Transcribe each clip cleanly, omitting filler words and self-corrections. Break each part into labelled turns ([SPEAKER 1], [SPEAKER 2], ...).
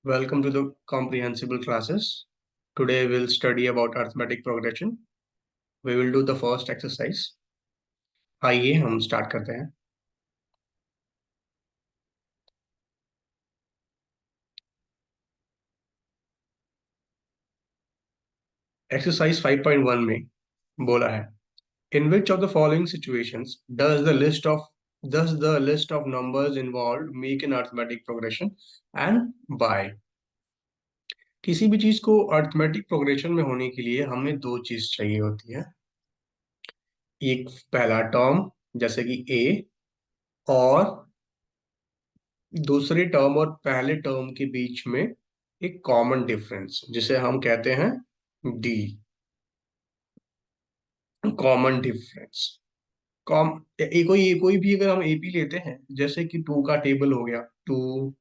[SPEAKER 1] Welcome to the comprehensible classes. Today we'll study about arithmetic progression. We will do the first exercise. आइए हम start करते हैं. Exercise 5.1 में बोला है, In which of the following situations does the list of numbers involved make an arithmetic progression and by? किसी भी चीज को अर्थमेटिक प्रोग्रेशन में होने के लिए हमें दो चीज चाहिए होती है. एक पहला टर्म जैसे कि a, और दूसरे टर्म और पहले टर्म के बीच में एक कॉमन डिफरेंस जिसे हम कहते हैं डी. Common difference. कॉम कोई भी अगर हम एपी लेते हैं, जैसे कि टू का टेबल हो गया, 2,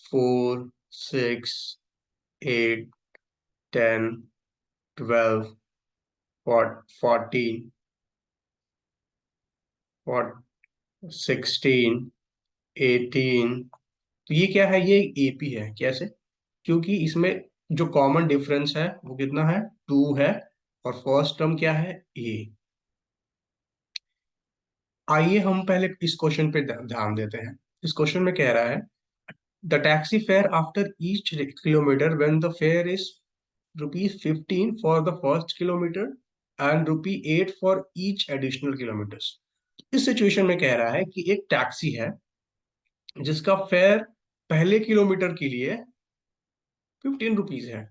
[SPEAKER 1] 4, 6, 8, 10, 12, 14, 16, 18. तो ये क्या है? ये एपी है. कैसे? क्योंकि इसमें जो कॉमन डिफरेंस है वो कितना है? 2 है. और फर्स्ट टर्म क्या है? ए. आइए हम पहले इस क्वेश्चन पे ध्यान देते हैं. इस क्वेश्चन में कह रहा है, the taxi fare after each kilometre when the fair is ₹15 for the first kilometre and ₹8 for each additional kilometres. इस सिचुएशन में कह रहा है कि एक टैक्सी है जिसका फेयर पहले किलोमीटर के लिए ₹15 है,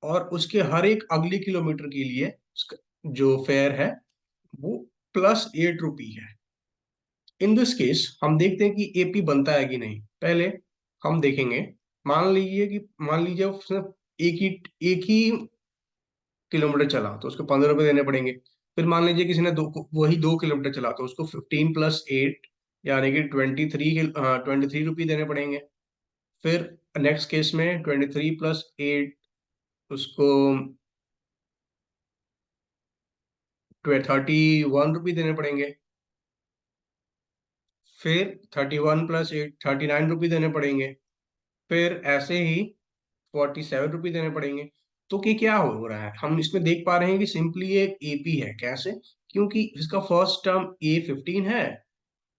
[SPEAKER 1] और उसके हर एक अगले किलोमीटर के लिए उसका जो फेयर है वो +8 रुपी है. इन दिस केस हम देखते हैं कि एपी बनता है कि नहीं. पहले हम देखेंगे. मान लीजिए उसने एक ही किलोमीटर चला तो उसको 15 रुपए देने पड़ेंगे. फिर मान लीजिए किसी ने वही 2 किलोमीटर चला तो उसको 15 + 8 यानी कि 23 रुपी देने पड़ेंगे. फिर नेक्स्ट केस में 23 + 8 उसको 31 रुपी देने पड़ेंगे. फिर 31 + 8 39 रुपी देने पड़ेंगे. फिर ऐसे ही 47 रुपी देने पड़ेंगे. तो क्या हो रहा है? हम इसमें देख पा रहे हैं कि सिंपली ये एक एपी है. कैसे? क्योंकि इसका फर्स्ट टर्म A15 है,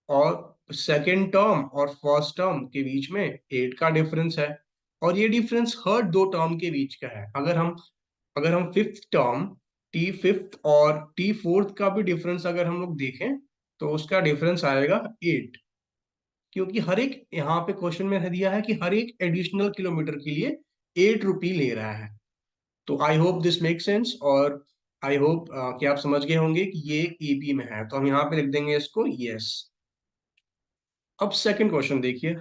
[SPEAKER 1] और सेकेंड टर्म और फर्स्ट टर्म के बीच में 8 का डिफरेंस है. और ये डिफरेंस हर दो टर्म के बीच का है. अगर हम फिफ्थ टर्म T5 और T4 का भी डिफरेंस अगर हम लोग देखें तो उसका डिफरेंस आएगा 8. क्योंकि हर एक यहाँ पे क्वेश्चन में दिया है कि हर एक एडिशनल किलोमीटर के लिए 8 रुपी ले रहा है. तो I hope this make sense, और आई होप कि आप समझ गए होंगे कि ये एपी में है. तो हम यहाँ पे लिख देंगे इसको यस. अब सेकंड क्वेश्चन देखिए.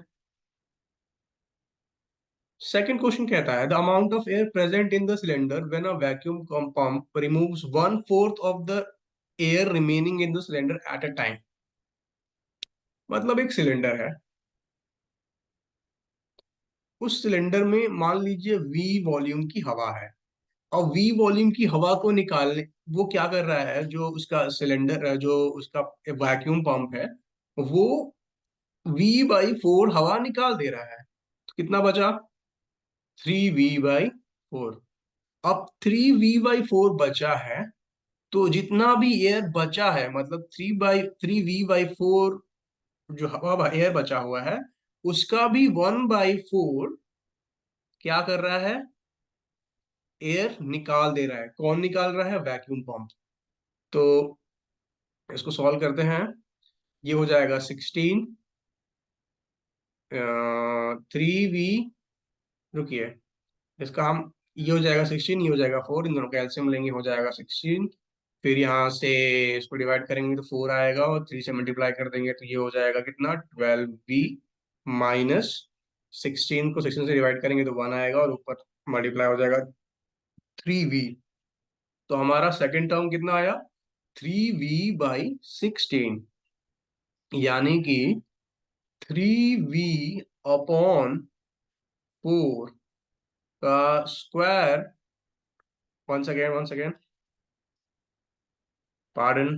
[SPEAKER 1] सेकंड क्वेश्चन कहता है, the amount of air present in the cylinder when a vacuum pump removes 1/4 of the air remaining in the cylinder at a time. मतलब एक सिलेंडर है. उस सिलेंडर में मान लीजिए V वॉल्यूम की हवा है. और V वॉल्यूम की हवा को निकालने वो क्या कर रहा है, जो उसका सिलेंडर जो उसका वैक्यूम पंप है वो V/4 हवा निकाल दे रहा है. तो कितना बचा? 3V/4. अब 3V/4 बचा है, तो जितना भी एयर बचा है, मतलब 3V/4 जो हवा एयर बचा हुआ है उसका भी 1/4 क्या कर रहा है? एयर निकाल दे रहा है. कौन निकाल रहा है? Vacuum pump. तो इसको सॉल्व करते हैं. ये हो जाएगा 16. 3V, रुकिए, इसका हम ये हो जाएगा 16, ये हो जाएगा 4, इन दोनों का एलसीएम लेंगे हो जाएगा 16. फिर यहाँ से इसको डिवाइड करेंगे तो 4 आएगा, और 3 से मल्टीप्लाई कर देंगे तो ये हो जाएगा कितना? 12V माइनस 16 को 16 से डिवाइड करेंगे तो 1 आएगा, और ऊपर मल्टीप्लाई हो जाएगा 3V. तो हमारा सेकंड टर्म कितना आया? 3V/16, यानी कि 3V/4 का square. One second, pardon,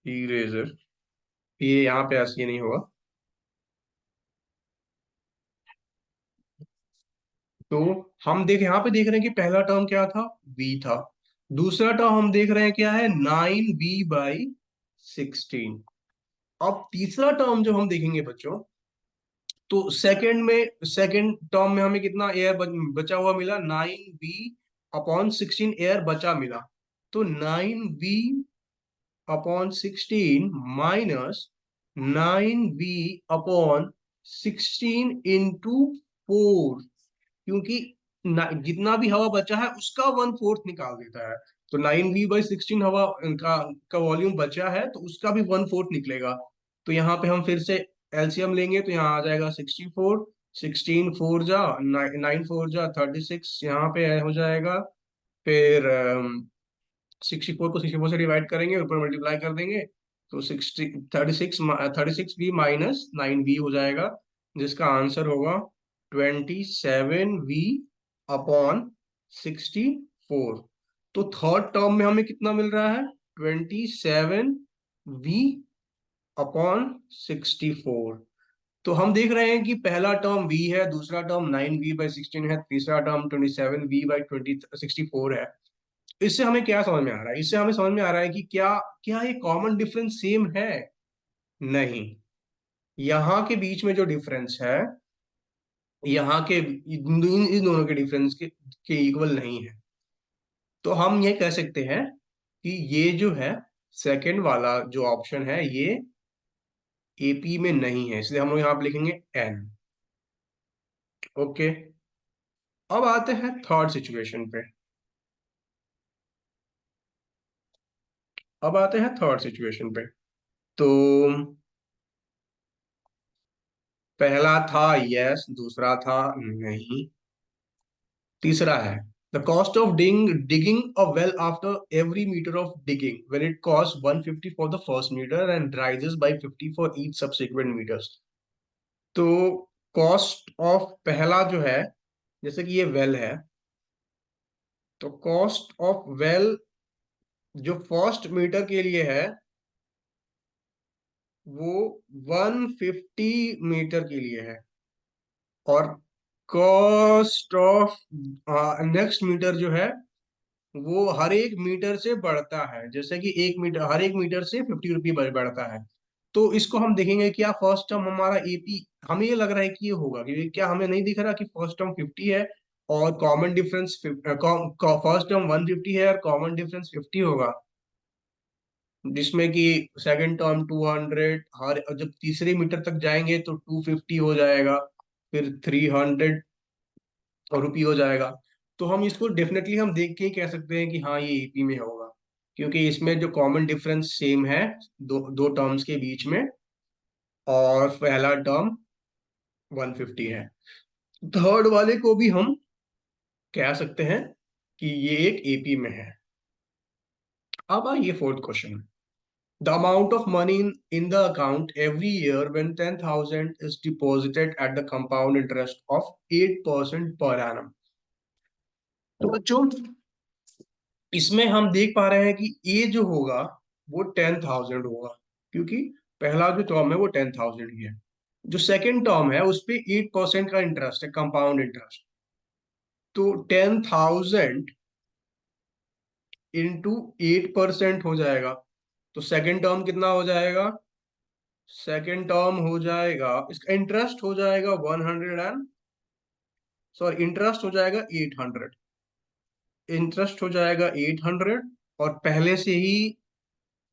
[SPEAKER 1] eraser. ये यहाँ पे ऐसे नहीं होगा. तो हम देख यहाँ पे देख रहे हैं कि पहला टर्म क्या था, v था। दूसरा टर्म हम देख रहे हैं क्या है, 9v/16। अब तीसरा टर्म जो हम देखेंगे बच्चों, तो सेकंड टर्म में हमें कितना एयर बचा हुआ मिला, 9v/16 एयर बचा मिला। तो 9v/16 माइनस 9v/16 इंटू 4, क्योंकि जितना भी हवा बचा है उसका 1/4 निकाल देता है। तो 9v/16 हवा का वॉल्यूम बचा है, तो उसका भी 1/4 निकलेगा। तो यहाँ पे हम फिर से एलसीएम लेंगे, तो यहाँ आ जाएगा 64। 16 4 जा 9 4 जा 36, यहाँ पे हो जाएगा। फिर 64 को 64 से डिवाइड करेंगे, ऊपर मल्टीप्लाई कर देंगे, तो 36v - 9v हो जाएगा, जिसका आंसर होगा 27v/64। तो थर्ड टर्म में हमें कितना मिल रहा है, 27v/64। तो हम देख रहे हैं कि पहला टर्म v है, दूसरा टर्म 9v/16 है, तीसरा टर्म 27v/64 है। इससे हमें क्या समझ में आ रहा है, इससे हमें समझ में आ रहा है कि क्या क्या ये कॉमन डिफरेंस सेम है? नहीं, यहाँ के बीच में जो डिफरेंस है, यहाँ के इन दोनों के डिफरेंस के इक्वल नहीं है। तो हम ये कह सकते हैं कि ये जो है सेकंड वाला जो ऑप्शन है, ये एपी में नहीं है, इसलिए हम लोग यहाँ पे लिखेंगे एन। ओके, अब आते हैं थर्ड सिचुएशन पे। अब आते हैं थर्ड सिचुएशन पे। तो पहला था यस, दूसरा था नहीं, तीसरा है the cost of digging a well after every meter of digging when it costs 150 for the first meter and rises by 50 for each subsequent meters। तो कॉस्ट ऑफ पहला जो है, जैसे कि ये वेल है, तो कॉस्ट ऑफ वेल जो फर्स्ट मीटर के लिए है वो 150 मीटर के लिए है, और कॉस्ट ऑफ नेक्स्ट मीटर जो है वो हर एक मीटर से बढ़ता है, जैसे कि एक मीटर, हर एक मीटर से 50 रुपये बढ़ता है। तो इसको हम देखेंगे क्या फर्स्ट टर्म हमारा एपी, हमें ये लग रहा है कि ये होगा, क्योंकि क्या हमें नहीं दिख रहा कि फर्स्ट टर्म 50 है और कॉमन डिफरेंस फर्स्ट टर्म 150 है और कॉमन डिफरेंस 50 होगा, जिसमें कि सेकंड टर्म 200, हर जब तीसरे मीटर तक जाएंगे तो 250 हो जाएगा, फिर 300 रुपये हो जाएगा। तो हम इसको डेफिनेटली हम देख के ही कह सकते हैं कि हाँ ये एपी में होगा, क्योंकि इसमें जो कॉमन डिफरेंस सेम है दो दो टर्म्स के बीच में, और पहला टर्म 150 है। थर्ड वाले को भी हम कह सकते हैं कि ये एक एपी में है। अब आइए fourth question. The amount of money in the account every year when 10,000 is deposited at the compound interest of 8% per annum। तो बच्चों इसमें हम देख पा रहे हैं कि ए जो होगा वो 10,000 होगा, क्योंकि पहला जो टर्म है वो 10,000 ही है। जो सेकंड टर्म है उस पे 8% का इंटरेस्ट है, कंपाउंड इंटरेस्ट। तो 10,000 इंटू 8% हो जाएगा। तो सेकंड टर्म कितना हो जाएगा, सेकंड टर्म हो जाएगा, इसका इंटरेस्ट हो जाएगा 100 एंड, सॉरी इंटरेस्ट हो जाएगा 800, इंटरेस्ट हो जाएगा 800, और पहले से ही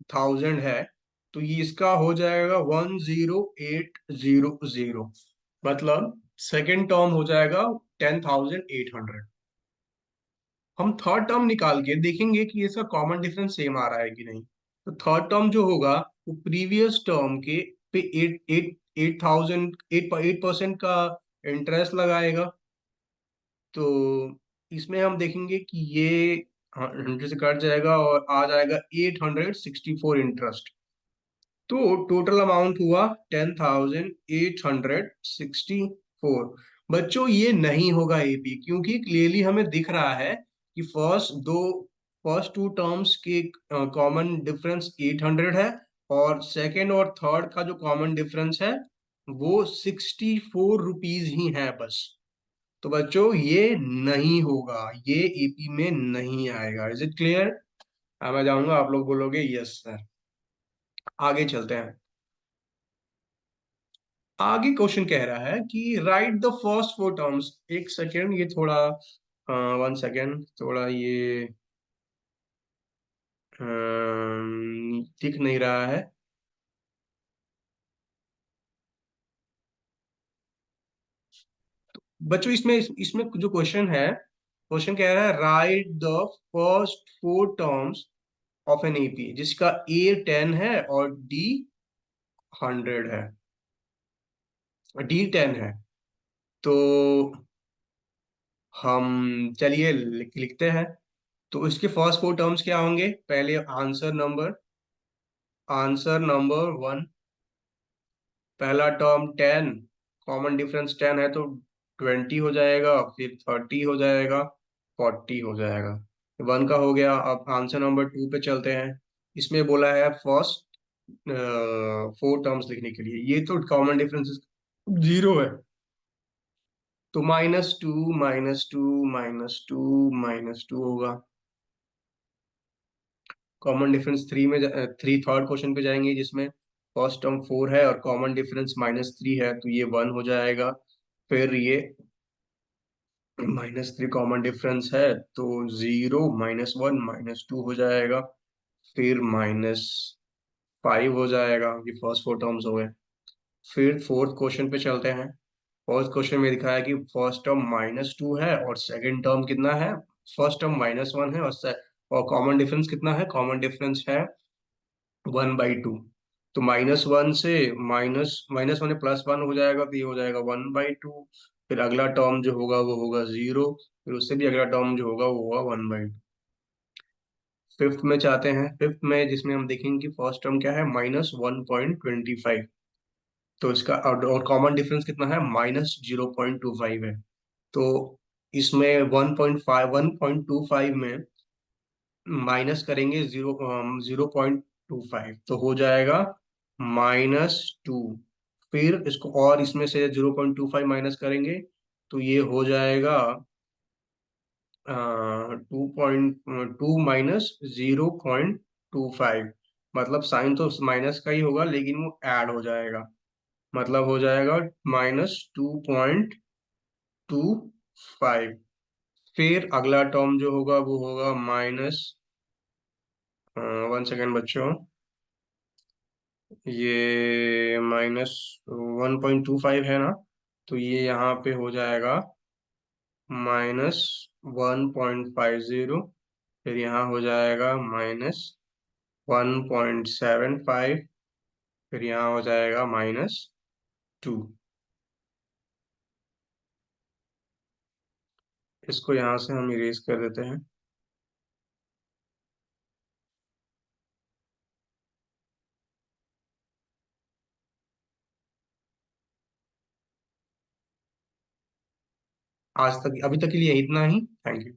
[SPEAKER 1] 1000 है, तो ये इसका हो जाएगा 10800, मतलब सेकंड टर्म हो जाएगा 10,800। हम थर्ड टर्म निकाल के देखेंगे कि इसका कॉमन डिफरेंस सेम आ रहा है कि नहीं। तो थर्ड टर्म जो होगा वो प्रीवियस टर्म के पे 8% का इंटरेस्ट लगाएगा। तो इसमें हम देखेंगे कि ये 100 से कट जाएगा और आ जाएगा 864 इंटरेस्ट। तो टोटल अमाउंट हुआ 10,864। बच्चों ये नहीं होगा एपी, क्योंकि क्लियरली हमें दिख रहा है कि फर्स्ट टू टर्म्स के कॉमन डिफरेंस 800 है, और सेकेंड और थर्ड का जो कॉमन डिफरेंस है वो 64 रुपीज ही है बस। तो बच्चों ये नहीं होगा, ये एपी में नहीं आएगा। Is it clear? मैं जाऊंगा, आप लोग बोलोगे यस सर। आगे चलते हैं। आगे क्वेश्चन कह रहा है कि right the first four terms. एक सेकेंड, ये थोड़ा 1 सेकेंड, थोड़ा ये दिख नहीं रहा है। बच्चों इसमें इसमें जो क्वेश्चन है, क्वेश्चन कह रहा है right the first four terms of an AP जिसका ए 10 है और डी 100 है, डी 10 है। तो हम चलिए लिखते हैं। तो इसके फर्स्ट फोर टर्म्स क्या होंगे? पहले आंसर नंबर 1, पहला टर्म 10, कॉमन डिफरेंस 10 है तो 20 हो जाएगा, फिर 30 हो जाएगा, 40 हो जाएगा। 1 का हो गया। अब आंसर नंबर 2 पे चलते हैं। इसमें बोला है फर्स्ट फोर टर्म्स लिखने के लिए, ये तो कॉमन डिफरेंस 0 है। तो -2 -2 -2 -2 होगा। कॉमन डिफरेंस 3 में, 3 थर्ड क्वेश्चन पे जाएंगे जिसमें फर्स्ट टर्म 4 है और कॉमन डिफरेंस -3 है, तो ये 1 हो जाएगा। फिर ये -3 कॉमन डिफरेंस है तो 0 -1 -2 हो जाएगा। फिर -5 हो जाएगा। ये फर्स्ट फोर टर्म्स हो गए। फिर फोर्थ क्वेश्चन पे चलते हैं। फर्स्ट क्वेश्चन में दिखाया कि फर्स्ट टर्म -2 है और सेकंड टर्म कितना है? फर्स्ट टर्म -1 है और कॉमन डिफरेंस कितना है? कॉमन डिफरेंस है 1/2। तो -1 से माइनस 1 है +1 हो जाएगा, तो ये हो जाएगा 1/2। फिर अगला टर्म जो होगा वो होगा 0। फिर उससे भी अगला टर्म जो होगा वो होगा 1/2। फिफ्थ में चाहते हैं, फिफ्थ में जिसमें हम देखेंगे कि फर्स्ट टर्म क्या है? -1.25। तो इसका और कॉमन डिफरेंस कितना है? -0.25 है। तो इसमें 1.5 में माइनस करेंगे 0.25 तो हो जाएगा -2। फिर इसको और इसमें से 0.25 माइनस करेंगे तो ये हो जाएगा 2.2 -0.25। मतलब साइन तो माइनस का ही होगा लेकिन वो ऐड हो जाएगा, मतलब हो जाएगा -2.25। फिर अगला टर्म जो होगा वो होगा माइनस 1 सेकेंड बच्चों, ये -1.25 है ना, तो ये यहाँ पे हो जाएगा -1.50। फिर यहाँ हो जाएगा -1.75। फिर यहाँ हो जाएगा -2। इसको यहाँ से हम इरेज कर देते हैं। आज तक, अभी तक के लिए इतना ही। Thank you.